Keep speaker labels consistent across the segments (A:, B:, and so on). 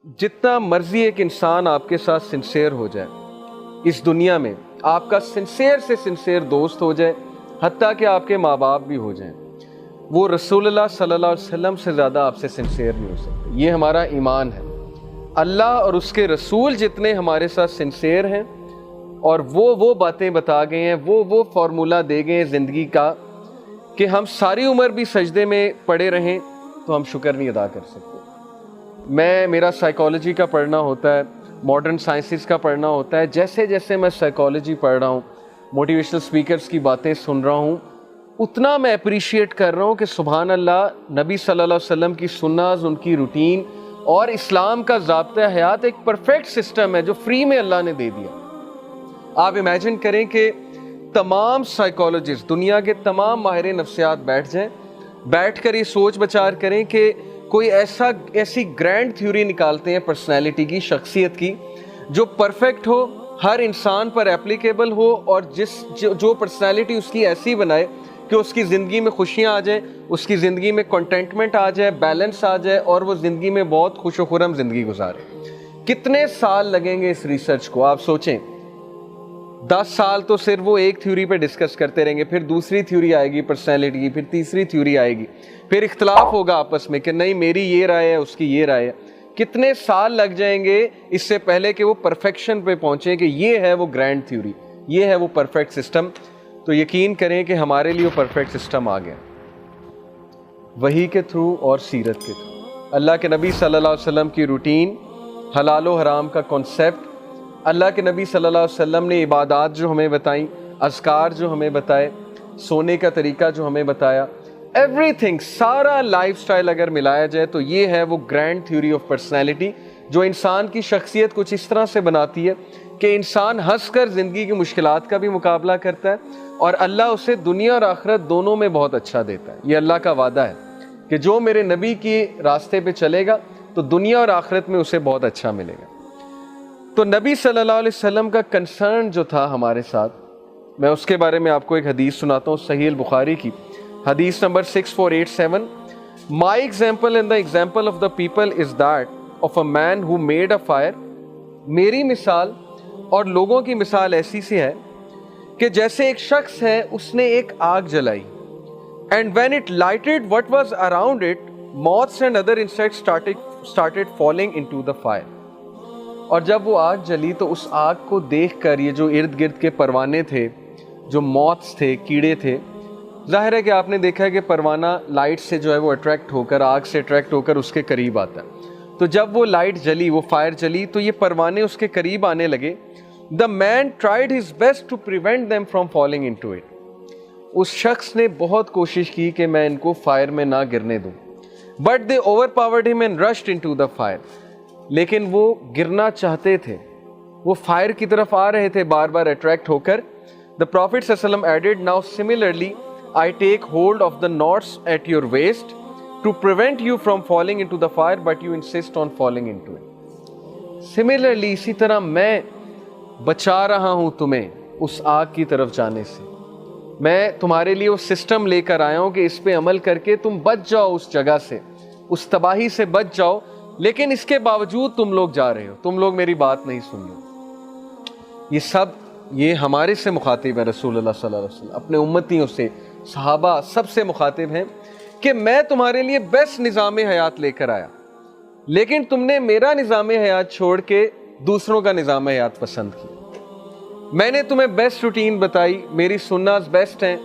A: جتنا مرضی ایک انسان آپ کے ساتھ سنسیئر ہو جائے اس دنیا میں، آپ کا سنسیئر سے سنسیئر دوست ہو جائے، حتیٰ کہ آپ کے ماں باپ بھی ہو جائیں، وہ رسول اللہ صلی اللہ علیہ وسلم سے زیادہ آپ سے سنسیئر نہیں ہو سکتے۔ یہ ہمارا ایمان ہے۔ اللہ اور اس کے رسول جتنے ہمارے ساتھ سنسیئر ہیں اور وہ باتیں بتا گئے ہیں، وہ فارمولہ دے گئے ہیں زندگی کا کہ ہم ساری عمر بھی سجدے میں پڑے رہیں تو ہم شکر نہیں ادا کر سکتے۔ میرا سائیکالوجی کا پڑھنا ہوتا ہے، ماڈرن سائنسز کا پڑھنا ہوتا ہے، جیسے جیسے میں سائیکالوجی پڑھ رہا ہوں، موٹیویشنل سپیکرز کی باتیں سن رہا ہوں، اتنا میں اپریشیٹ کر رہا ہوں کہ سبحان اللہ، نبی صلی اللہ علیہ وسلم کی سنت، ان کی روٹین اور اسلام کا ضابطۂ حیات ایک پرفیکٹ سسٹم ہے جو فری میں اللہ نے دے دیا۔ آپ امیجن کریں کہ تمام سائیکالوجسٹ، دنیا کے تمام ماہر نفسیات بیٹھ کر یہ سوچ بچار کریں کہ کوئی ایسی گرینڈ تھیوری نکالتے ہیں پرسنالٹی کی، شخصیت کی، جو پرفیکٹ ہو، ہر انسان پر اپلیکیبل ہو، اور جو پرسنالٹی اس کی ایسی بنائے کہ اس کی زندگی میں خوشیاں آ جائیں، اس کی زندگی میں کنٹینٹمنٹ آ جائے، بیلنس آ جائے، اور وہ زندگی میں بہت خوش و خرم زندگی گزارے۔ کتنے سال لگیں گے اس ریسرچ کو؟ آپ سوچیں۔ 10 سال تو صرف وہ ایک تھیوری پہ ڈسکس کرتے رہیں گے، پھر دوسری تھیوری آئے گی پرسنالٹی کی، پھر تیسری تھیوری آئے گی، پھر اختلاف ہوگا آپس میں کہ نہیں میری یہ رائے ہے، اس کی یہ رائے ہے۔ کتنے سال لگ جائیں گے اس سے پہلے کہ وہ پرفیکشن پہ پہنچیں کہ یہ ہے وہ گرینڈ تھیوری، یہ ہے وہ پرفیکٹ سسٹم۔ تو یقین کریں کہ ہمارے لیے وہ پرفیکٹ سسٹم آ گیا، وحی کے تھرو اور سیرت کے تھرو۔ اللہ کے نبی صلی اللہ علیہ وسلم کی روٹین، حلال و حرام کا کانسیپٹ، اللہ کے نبی صلی اللہ علیہ وسلم نے عبادات جو ہمیں بتائیں، اذکار جو ہمیں بتائے، سونے کا طریقہ جو ہمیں بتایا، ایوری تھنگ، سارا لائف سٹائل اگر ملایا جائے تو یہ ہے وہ گرینڈ تھیوری آف پرسنالٹی جو انسان کی شخصیت کچھ اس طرح سے بناتی ہے کہ انسان ہنس کر زندگی کی مشکلات کا بھی مقابلہ کرتا ہے، اور اللہ اسے دنیا اور آخرت دونوں میں بہت اچھا دیتا ہے۔ یہ اللہ کا وعدہ ہے کہ جو میرے نبی کی راستے پہ چلے گا تو دنیا اور آخرت میں اسے بہت اچھا ملے گا۔ تو نبی صلی اللہ علیہ وسلم کا کنسرن جو تھا ہمارے ساتھ، میں اس کے بارے میں آپ کو ایک حدیث سناتا ہوں، صحیح البخاری کی حدیث number 6487۔ My example and the example of the people is that of a man who made a fire۔ میری مثال اور لوگوں کی مثال ایسی سی ہے کہ جیسے ایک شخص ہے، اس نے ایک آگ جلائی، and when it lighted what was around it, moths and other insects started falling into the fire۔ اور جب وہ آگ جلی تو اس آگ کو دیکھ کر یہ جو ارد گرد کے پروانے تھے، جو موتس تھے، کیڑے تھے، ظاہر ہے کہ آپ نے دیکھا ہے کہ پروانہ لائٹ سے جو ہے وہ اٹریکٹ ہو کر، آگ سے اٹریکٹ ہو کر اس کے قریب آتا ہے۔ تو جب وہ لائٹ جلی، وہ فائر جلی، تو یہ پروانے اس کے قریب آنے لگے۔ The man tried his best to prevent them from falling into it۔ اس شخص نے بہت کوشش کی کہ میں ان کو فائر میں نہ گرنے دوں، but they overpowered him and rushed into the fire۔ لیکن وہ گرنا چاہتے تھے، وہ فائر کی طرف آ رہے تھے بار بار اٹریکٹ ہو کر۔ The Prophet صلی اللہ علیہ وسلم added, now similarly I take hold of the knots at your waist to prevent you from falling into the fire, but you insist on falling into it۔ Similarly اسی طرح میں بچا رہا ہوں تمہیں اس آگ کی طرف جانے سے، میں تمہارے لیے وہ سسٹم لے کر آیا ہوں کہ اس پہ عمل کر کے تم بچ جاؤ، اس جگہ سے، اس تباہی سے بچ جاؤ، لیکن اس کے باوجود تم لوگ جا رہے ہو، تم لوگ میری بات نہیں سن رہے۔ یہ ہمارے سے مخاطب ہے رسول اللہ صلی اللہ علیہ وسلم، اپنے امتیوں سے، صحابہ، سب سے مخاطب ہیں کہ میں تمہارے لیے بیسٹ نظام حیات لے کر آیا، لیکن تم نے میرا نظام حیات چھوڑ کے دوسروں کا نظام حیات پسند کیا۔ میں نے تمہیں بیسٹ روٹین بتائی، میری سنت بیسٹ ہیں،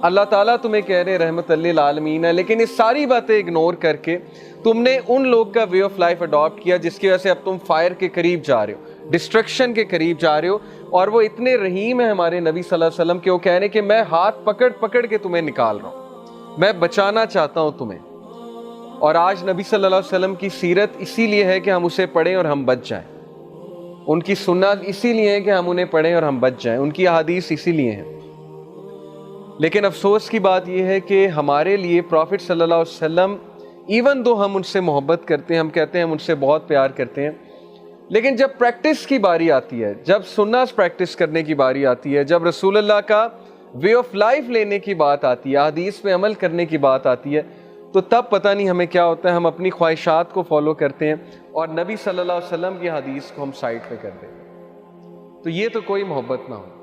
A: اللہ تعالیٰ تمہیں کہہ رہے رحمت للعالمین ہے، لیکن یہ ساری باتیں اگنور کر کے تم نے ان لوگ کا وے آف لائف اڈاپٹ کیا جس کی وجہ سے اب تم فائر کے قریب جا رہے ہو، ڈسٹرکشن کے قریب جا رہے ہو۔ اور وہ اتنے رحیم ہیں ہمارے نبی صلی اللہ علیہ وسلم کہ وہ کہہ رہے ہیں کہ میں ہاتھ پکڑ کے تمہیں نکال رہا ہوں، میں بچانا چاہتا ہوں تمہیں۔ اور آج نبی صلی اللہ علیہ وسلم کی سیرت اسی لیے ہے کہ ہم اسے پڑھیں اور ہم بچ جائیں، ان کی سنت اسی لیے ہے کہ ہم انہیں پڑھیں اور ہم بچ جائیں، ان کی احادیث اسی لیے ہیں۔ لیکن افسوس کی بات یہ ہے کہ ہمارے لیے پروفٹ صلی اللہ علیہ وسلم، ایون دو ہم ان سے محبت کرتے ہیں، ہم کہتے ہیں ہم ان سے بہت پیار کرتے ہیں، لیکن جب پریکٹس کی باری آتی ہے، جب سنت پریکٹس کرنے کی باری آتی ہے، جب رسول اللہ کا وے آف لائف لینے کی بات آتی ہے، احادیث پہ عمل کرنے کی بات آتی ہے، تو تب پتہ نہیں ہمیں کیا ہوتا ہے، ہم اپنی خواہشات کو فالو کرتے ہیں اور نبی صلی اللہ علیہ وسلم کی حدیث کو ہم سائڈ پہ کر دیں، تو یہ تو کوئی محبت نہ ہو۔